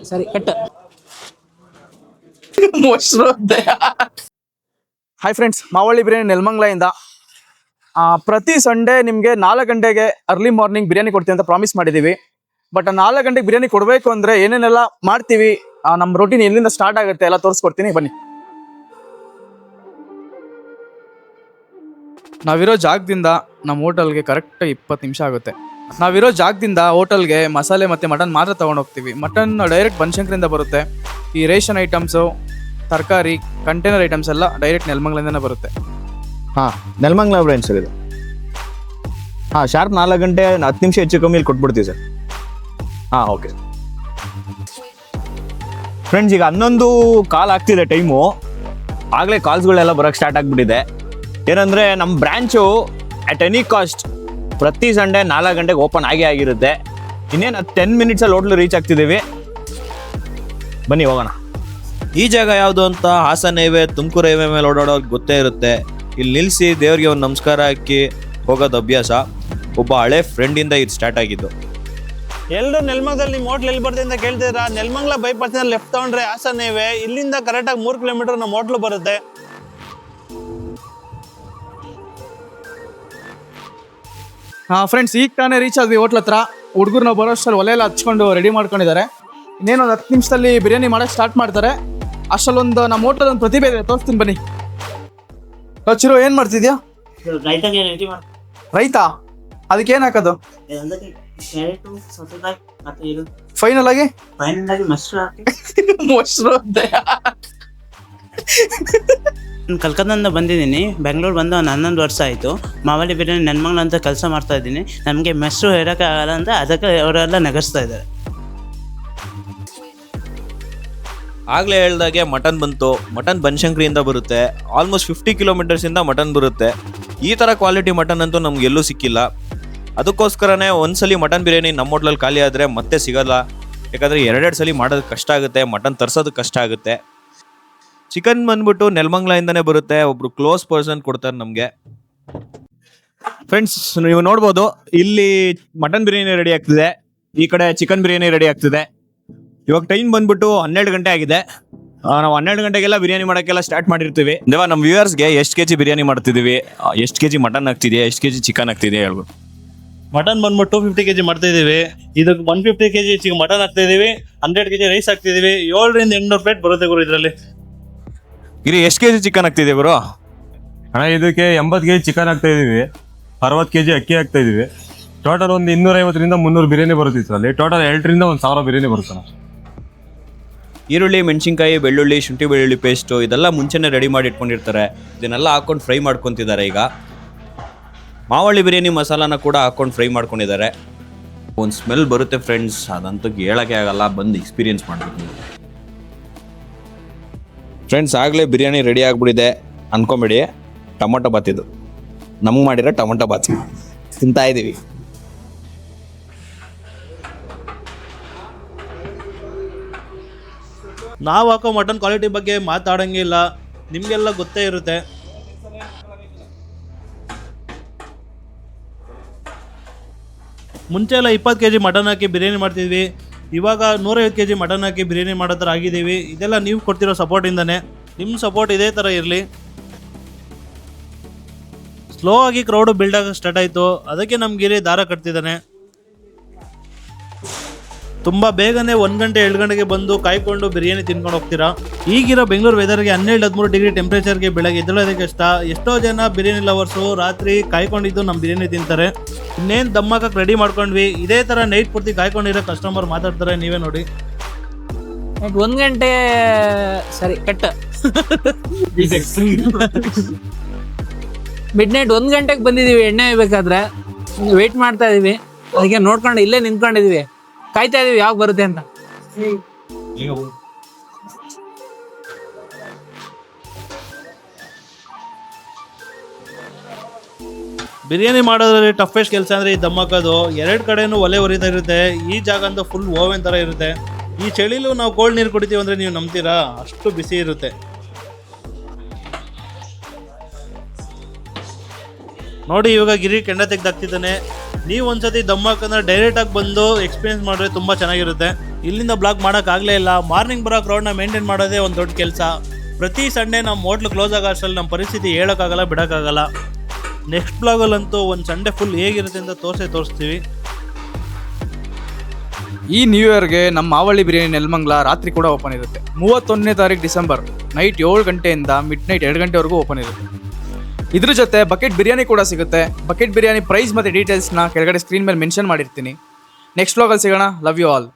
ಸರಿ cut. Hi friends, Mavalli biryani ನೆಲಮಂಗಲದಿಂದ ಪ್ರತಿ ಸಂಡೇ ನಿಮಗೆ 4 ಗಂಟೆಗೆ ಅರ್ಲಿ ಮಾರ್ನಿಂಗ್ ಬಿರಿಯಾನಿ ಕೊಡ್ತೀವಿ ಅಂತ ಪ್ರಾಮಿಸ್ ಮಾಡಿದ್ದೀವಿ. ಬಟ್ 4 ಗಂಟೆಗೆ ಬಿರಿಯಾನಿ ಕೊಡಬೇಕು ಅಂದರೆ ಏನೇನೆಲ್ಲ ಮಾಡ್ತೀವಿ, ನಮ್ಮ ರೊಟೀನ್ ಎಲ್ಲಿಂದ ಸ್ಟಾರ್ಟ್ ಆಗುತ್ತೆ ಎಲ್ಲ ತೋರಿಸ್ಕೊಡ್ತೀನಿ ಬನ್ನಿ. ನಾವಿರೋ ಜಾಗದಿಂದ ನಮ್ಮ ಹೋಟೆಲ್ಗೆ ಕರೆಕ್ಟ್ 20 ನಿಮಿಷ ಆಗುತ್ತೆ. ನಾವಿರೋ ಜಾಗದಿಂದ ಹೋಟೆಲ್ಗೆ ಮಸಾಲೆ ಮತ್ತು ಮಟನ್ ಮಾತ್ರ ತೊಗೊಂಡು ಹೋಗ್ತೀವಿ. ಮಟನ್ ಡೈರೆಕ್ಟ್ ಬನಶಂಕರಿಂದ ಬರುತ್ತೆ. ಈ ರೇಷನ್ ಐಟಮ್ಸು, ತರಕಾರಿ, ಕಂಟೈನರ್ ಐಟಮ್ಸ್ ಎಲ್ಲ ಡೈರೆಕ್ಟ್ ನೆಲಮಂಗಲದಿಂದನೇ ಬರುತ್ತೆ. ಹಾಂ, ನೆಲಮಂಗಲ ಬ್ರಾಂಚ್ ಸರ್ ಇದು. ಹಾಂ, ಶಾರ್ಪ್ 4 ಗಂಟೆ 10 ನಿಮಿಷ ಹೆಚ್ಚು ಕಮ್ಮಿ ಇಲ್ಲಿ ಕೊಟ್ಬಿಡ್ತೀವಿ ಸರ್. ಹಾಂ, ಓಕೆ ಫ್ರೆಂಡ್ಸ್, ಈಗ 11 ಕಾಲ್ ಆಗ್ತಿದೆ ಟೈಮು. ಆಗಲೇ ಕಾಲ್ಸ್ಗಳೆಲ್ಲ ಬರೋಕ್ಕೆ ಸ್ಟಾರ್ಟ್ ಆಗಿಬಿಟ್ಟಿದೆ. ಏನಂದರೆ ನಮ್ಮ ಬ್ರ್ಯಾಂಚು ಅಟ್ ಎನಿ ಕಾಸ್ಟ್ ಪ್ರತಿ ಸಂಡೇ 4 ಗಂಟೆಗೆ ಓಪನ್ ಆಗಿರುತ್ತೆ. ಇನ್ನೇನು 10 ಮಿನಿಟ್ಸಲ್ಲಿ ಹೋಟ್ಲು ರೀಚ್ ಆಗ್ತಿದ್ದೀವಿ. ಬನ್ನಿ ಹೋಗೋಣ. ಈ ಜಾಗ ಯಾವುದು ಅಂತ ಹಾಸನ ಹೈವೇ, ತುಮಕೂರು ಹೈವೇ ಮೇಲೆ ಓಡಾಡೋರಿಗೆ ಗೊತ್ತೇ ಇರುತ್ತೆ. ಇಲ್ಲಿ ನಿಲ್ಲಿಸಿ ದೇವ್ರಿಗೆ ಒಂದು ನಮಸ್ಕಾರ ಹಾಕಿ ಹೋಗೋದು ಅಭ್ಯಾಸ. ಒಬ್ಬ ಹಳೆ ಫ್ರೆಂಡಿಂದ ಇದು ಸ್ಟಾರ್ಟ್ ಆಗಿದ್ದು. ಎಲ್ಲರೂ ನೆಲಮಂಗಲದಲ್ಲಿ ನಿಮ್ಮ ಹೋಟ್ಲ್ ಎಲ್ಲಿ ಬರ್ತೀವಿ ಅಂತ ಕೇಳ್ತಿದ್ರ. ನೆಲಮಂಗಲ ಬೈಪಾಸ್ ಲೆಫ್ಟ್ ತಗೊಂಡ್ರೆ ಹಾಸನ ಹೈವೇ, ಇಲ್ಲಿಂದ ಕರೆಕ್ಟಾಗಿ 3 ಕಿಲೋಮೀಟರ್ ನಮ್ಮ ಹೋಟ್ಲು ಬರುತ್ತೆ. ಫ್ರೆಂಡ್ಸ್, ಈಗ ತಾನೇ ರೀಚ್ ಆದ್ವಿ ಹೋಟ್ಲ್ ಹತ್ರ. ಹುಡುಗರು ನಾವು ಬರೋಷ್ಟರಲ್ಲಿ ಒಲೆ ಎಲ್ಲ ಹಚ್ಕೊಂಡು ರೆಡಿ ಮಾಡ್ಕೊಂಡಿದ್ದಾರೆ. ಇನ್ನೇನು ಒಂದು 10 ನಿಮಿಷದಲ್ಲಿ ಬಿರಿಯಾನಿ ಮಾಡೋಕ್ಕೆ ಸ್ಟಾರ್ಟ್ ಮಾಡ್ತಾರೆ. ಅಷ್ಟರಲ್ಲೊಂದು ನಮ್ಮ ಹೋಟೆಲ್ ಒಂದು ಪ್ರತಿಭೆ ಇದೆ, ತೋರಿಸ್ತೀನಿ ಬನ್ನಿ. ಚಿರು, ಏನು ಮಾಡ್ತಿದ್ಯಾ? ರೈತಾ? ಅದಕ್ಕೇನು ಹಾಕೋದು ಫೈನಲ್ ಆಗಿ? ಮೊಸರು. ಕಲ್ಕತ್ತಾದಿಂದ ಬಂದಿದ್ದೀನಿ. ಬೆಂಗಳೂರು ಬಂದು ಒಂದು 11 ವರ್ಷ ಆಯಿತು. ಮಾವಳ್ಳಿ ಬಿರಿಯಾನಿ ನೆಲಮಂಗಲ ಅಂತ ಕೆಲಸ ಮಾಡ್ತಾ ಇದ್ದೀನಿ. ನಮಗೆ ಮೆಸ್ರು ಹೇಳೋಕ್ಕೆ ಆಗಲ್ಲ ಅಂತ ಅದಕ್ಕೆ ಅವರೆಲ್ಲ ನಗರ್ಸ್ತಾ ಇದ್ದಾರೆ. ಆಗಲೇ ಹೇಳ್ದಾಗೆ ಮಟನ್ ಬಂತು. ಮಟನ್ ಬನಶಂಕರಿಯಿಂದ ಬರುತ್ತೆ. ಆಲ್ಮೋಸ್ಟ್ 50 ಕಿಲೋಮೀಟರ್ಸಿಂದ ಮಟನ್ ಬರುತ್ತೆ. ಈ ಥರ ಕ್ವಾಲಿಟಿ ಮಟನ್ ಅಂತೂ ನಮ್ಗೆ ಎಲ್ಲೂ ಸಿಕ್ಕಿಲ್ಲ. ಅದಕ್ಕೋಸ್ಕರನೇ ಒಂದ್ಸಲಿ ಮಟನ್ ಬಿರಿಯಾನಿ ನಮ್ಮ ಹೋಟ್ಲಲ್ಲಿ ಖಾಲಿ ಆದರೆ ಮತ್ತೆ ಸಿಗೋಲ್ಲ. ಯಾಕಂದರೆ 2 ಸಲ ಮಾಡೋದು ಕಷ್ಟ ಆಗುತ್ತೆ, ಮಟನ್ ತರಿಸೋದು ಕಷ್ಟ ಆಗುತ್ತೆ. ಚಿಕನ್ ಬಂದ್ಬಿಟ್ಟು ನೆಲಮಂಗಲದಿಂದನೇ ಬರುತ್ತೆ. ಒಬ್ರು ಕ್ಲೋಸ್ ಪರ್ಸನ್ ಕೊಡ್ತಾರೆ ನಮಗೆ. ಫ್ರೆಂಡ್ಸ್, ನೀವು ನೋಡ್ಬೋದು ಇಲ್ಲಿ ಮಟನ್ ಬಿರಿಯಾನಿ ರೆಡಿ ಆಗ್ತಿದೆ, ಈ ಕಡೆ ಚಿಕನ್ ಬಿರಿಯಾನಿ ರೆಡಿ ಆಗ್ತಿದೆ. ಇವಾಗ ಟೈಮ್ ಬಂದ್ಬಿಟ್ಟು 12 ಗಂಟೆ ಆಗಿದೆ. ನಾವು 12 ಗಂಟೆಗೆಲ್ಲ ಬಿರಿಯಾನಿ ಮಾಡೋಕ್ಕೆಲ್ಲ ಸ್ಟಾರ್ಟ್ ಮಾಡಿರ್ತೀವಿ. ದೇವ, ನಮ್ಮ ವ್ಯೂವರ್ಸ್ಗೆ ಎಷ್ಟು kg ಬಿರಿಯಾನಿ ಮಾಡ್ತಿದ್ದೀವಿ, ಎಷ್ಟು kg ಮಟನ್ ಆಗ್ತಿದೆಯಾ, ಎಷ್ಟು kg ಚಿಕನ್ ಆಗ್ತಿದೆಯಾ ಹೇಳ್ಬೋದು. ಮಟನ್ ಬಂದ್ಬಿಟ್ಟು 250 kg ಮಾಡ್ತಾ ಇದೀವಿ. ಇದಕ್ಕೆ 150 kg ಮಟನ್ ಹಾಕ್ತಾ ಇದೀವಿ, 100 kg ರೈಸ್ ಹಾಕ್ತಿದೀವಿ. 700 ರಿಂದ 800 ಪ್ಲೇಟ್ ಬರುತ್ತೆ ಗುರು ಇದರಲ್ಲಿ. ಇಲ್ಲಿ ಎಷ್ಟು kg ಚಿಕನ್ ಆಗ್ತಿದೆ ಗುರು? ಅಣ್ಣ, ಇದಕ್ಕೆ 80 kg ಚಿಕನ್ ಹಾಕ್ತಾ ಇದೀವಿ, 60 kg ಅಕ್ಕಿ ಹಾಕ್ತಾ ಇದೀವಿ. ಟೋಟಲ್ ಒಂದು 250 ರಿಂದ 300 ಬಿರಿಯಾನಿ ಬರುತ್ತೆ ಇದರಲ್ಲಿ. ಟೋಟಲ್ 2 ರಿಂದ 1000 ಬಿರಿಯಾನಿ ಬರುತ್ತೆ. ಈರುಳ್ಳಿ, ಮೆಣಸಿನ್ಕಾಯಿ, ಬೆಳ್ಳುಳ್ಳಿ, ಶುಂಠಿ ಬೆಳ್ಳುಳ್ಳಿ ಪೇಸ್ಟು ಇದೆಲ್ಲ ಮುಂಚೆನೇ ರೆಡಿ ಮಾಡಿ ಇಟ್ಕೊಂಡಿರ್ತಾರೆ. ಇದನ್ನೆಲ್ಲ ಹಾಕೊಂಡು ಫ್ರೈ ಮಾಡ್ಕೊತಿದ್ದಾರೆ. ಈಗ ಮಾವಳ್ಳಿ ಬಿರಿಯಾನಿ ಮಸಾಲಾನ ಕೂಡ ಹಾಕೊಂಡು ಫ್ರೈ ಮಾಡ್ಕೊಂಡಿದ್ದಾರೆ. ಒಂದು ಸ್ಮೆಲ್ ಬರುತ್ತೆ ಫ್ರೆಂಡ್ಸ್, ಅದಂತೂ ಹೇಳೋಕ್ಕೆ ಆಗಲ್ಲ, ಬಂದು ಎಕ್ಸ್ಪೀರಿಯನ್ಸ್ ಮಾಡಬೇಕು. ಫ್ರೆಂಡ್ಸ್, ಆಗಲೇ ಬಿರಿಯಾನಿ ರೆಡಿ ಆಗಿಬಿಟ್ಟಿದೆ ಅಂದ್ಕೊಂಬೇಡಿ. ಟೊಮೊಟೊ ಬಾತ್ ಇದು, ನಮ್ಗೆ ಮಾಡಿರೋ ಟೊಮೊಟೊ ಬಾತ್ ತಿಂತಾ ಇದ್ದೀವಿ. ನಾವು ಹಾಕೋ ಮಟನ್ ಕ್ವಾಲಿಟಿ ಬಗ್ಗೆ ಮಾತಾಡೋಂಗಿಲ್ಲ, ನಿಮಗೆಲ್ಲ ಗೊತ್ತೇ ಇರುತ್ತೆ. ಮುಂಚೆ ಎಲ್ಲ 20 kg ಮಟನ್ ಹಾಕಿ ಬಿರಿಯಾನಿ ಮಾಡ್ತಿದ್ವಿ. ಇವಾಗ 150 kg ಮಟನ್ ಹಾಕಿ ಬಿರಿಯಾನಿ ಮಾಡೋ ಥರ ಆಗಿದ್ದೀವಿ. ಇದೆಲ್ಲ ನೀವು ಕೊಡ್ತಿರೋ ಸಪೋರ್ಟಿಂದನೇ. ನಿಮ್ಮ ಸಪೋರ್ಟ್ ಇದೇ ಥರ ಇರಲಿ. ಸ್ಲೋ ಆಗಿ ಕ್ರೌಡು ಬಿಲ್ಡ್ ಆಗೋಕ್ಕೆ ಸ್ಟಾರ್ಟ್ ಆಯಿತು. ಅದಕ್ಕೆ ನಮ್ಮ ಗಿರಿ ದಾರ ಕಟ್ತಿದ್ದಾನೆ. ತುಂಬ ಬೇಗನೆ 1 ಗಂಟೆ 2 ಗಂಟೆಗೆ ಬಂದು ಕಾಯ್ಕೊಂಡು ಬಿರಿಯಾನಿ ತಿನ್ಕೊಂಡು ಹೋಗ್ತೀರಾ. ಈಗಿರೋ ಬೆಂಗಳೂರು ವೆದರ್ಗೆ 12-13 ಡಿಗ್ರಿ ಟೆಂಪ್ರೇಚರ್ಗೆ ಬೆಳಗ್ಗೆ ಎದ್ದೇಳೋದಕ್ಕೆ ಕಷ್ಟ. ಎಷ್ಟೋ ಜನ ಬಿರಿಯಾನಿ ಲವರ್ಸು ರಾತ್ರಿ ಕಾಯ್ಕೊಂಡಿದ್ದು ನಮ್ಮ ಬಿರಿಯಾನಿ ತಿಂತಾರೆ. ಇನ್ನೇನು ದಮ್ಮಾಕಕ್ಕೆ ರೆಡಿ ಮಾಡ್ಕೊಂಡ್ವಿ. ಇದೇ ಥರ ನೈಟ್ ಪೂರ್ತಿ ಕಾಯ್ಕೊಂಡಿರೋ ಕಸ್ಟಮರ್ ಮಾತಾಡ್ತಾರೆ, ನೀವೇ ನೋಡಿ. 1 ಗಂಟೆ ಸರಿ ಕಟ್. ಮಿಡ್ನೈಟ್ 1 ಗಂಟೆಗೆ ಬಂದಿದ್ದೀವಿ. ಎಣ್ಣೆ ಬೇಕಾದ್ರೆ ವೆಯ್ಟ್ ಮಾಡ್ತಾ ಇದೀವಿ. ಅದಕ್ಕೆ ನೋಡ್ಕೊಂಡು ಇಲ್ಲೇ ನಿಂತ್ಕೊಂಡಿದೀವಿ, ಕಾಯ್ತಾ ಇದೀವಿ ಯಾವಾಗ ಬರುತ್ತೆ ಅಂತ. ಬಿರಿಯಾನಿ ಮಾಡೋದ್ರಲ್ಲಿ ಟಫೆಸ್ಟ್ ಕೆಲಸ ಅಂದರೆ ಈ ದಮ್ ಹಾಕೋದು. 2 ಕಡೆನೂ ಒಲೆ ಉರಿತಾ ಇರುತ್ತೆ. ಈ ಜಾಗ ಅಂತ ಫುಲ್ ಓವೆನ್ ಥರ ಇರುತ್ತೆ. ಈ ಚಳಿಲೂ ನಾವು ಕೋಲ್ಡ್ ನೀರು ಕುಡಿತೀವಿ ಅಂದರೆ ನೀವು ನಂಬ್ತೀರಾ, ಅಷ್ಟು ಬಿಸಿ ಇರುತ್ತೆ. ನೋಡಿ, ಇವಾಗ ಗಿರಿ ಕೆಂಡ ತೆಗ್ದಾಕ್ತಿದ್ದಾನೆ. ನೀವು ಒಂದ್ಸತಿ ದಮ್ ಹಾಕಂದ್ರೆ ಡೈರೆಕ್ಟಾಗಿ ಬಂದು ಎಕ್ಸ್ಪೀರಿಯನ್ಸ್ ಮಾಡಿದ್ರೆ ತುಂಬ ಚೆನ್ನಾಗಿರುತ್ತೆ. ಇಲ್ಲಿಂದ ಬ್ಲಾಗ್ ಮಾಡೋಕ್ಕಾಗಲೇ ಇಲ್ಲ. ಮಾರ್ನಿಂಗ್ ಬರೋ ಕ್ರೌಡ್ನ ಮೇಂಟೈನ್ ಮಾಡೋದೇ ಒಂದು ದೊಡ್ಡ ಕೆಲಸ. ಪ್ರತಿ ಸಂಡೇ ನಮ್ಮ ಹೋಟ್ಲು ಕ್ಲೋಸ್ ಆಗೋ ಅಷ್ಟರಲ್ಲಿ ನಮ್ಮ ಪರಿಸ್ಥಿತಿ ಹೇಳೋಕ್ಕಾಗಲ್ಲ, ಬಿಡೋಕ್ಕಾಗಲ್ಲ. ನೆಕ್ಸ್ಟ್ ಬ್ಲಾಗಲ್ಲಂತೂ ಒಂದು ಸಂಡೇ ಫುಲ್ ಹೇಗಿರುತ್ತೆ ಅಂತ ತೋರಿಸ್ತೀವಿ. ಈ ನ್ಯೂ ಇಯರ್ಗೆ ನಮ್ಮ ಮಾವಳ್ಳಿ ಬಿರಿಯಾನಿ ನೆಲಮಂಗಲ ರಾತ್ರಿ ಕೂಡ ಓಪನ್ ಇರುತ್ತೆ. 31ನೇ ತಾರೀಕು ಡಿಸೆಂಬರ್ ನೈಟ್ 7 ಗಂಟೆಯಿಂದ ಮಿಡ್ ನೈಟ್ 2 ಗಂಟೆವರೆಗೂ ಓಪನ್ ಇರುತ್ತೆ. ಇದ್ರ ಜೊತೆ ಬಕೆಟ್ ಬಿರಿಯಾನಿ ಕೂಡ ಸಿಗುತ್ತೆ. ಬಕೆಟ್ ಬಿರಿಯಾನಿ ಪ್ರೈಸ್ ಮತ್ತು ಡೀಟೇಲ್ಸ್ನ ಕೆಳಗಡೆ ಸ್ಕ್ರೀನ್ ಮೇಲೆ ಮೆನ್ಷನ್ ಮಾಡಿರ್ತೀನಿ. ನೆಕ್ಸ್ಟ್ ವ್ಲಾಗಲ್ಲಿ ಸಿಗೋಣ. Love you all.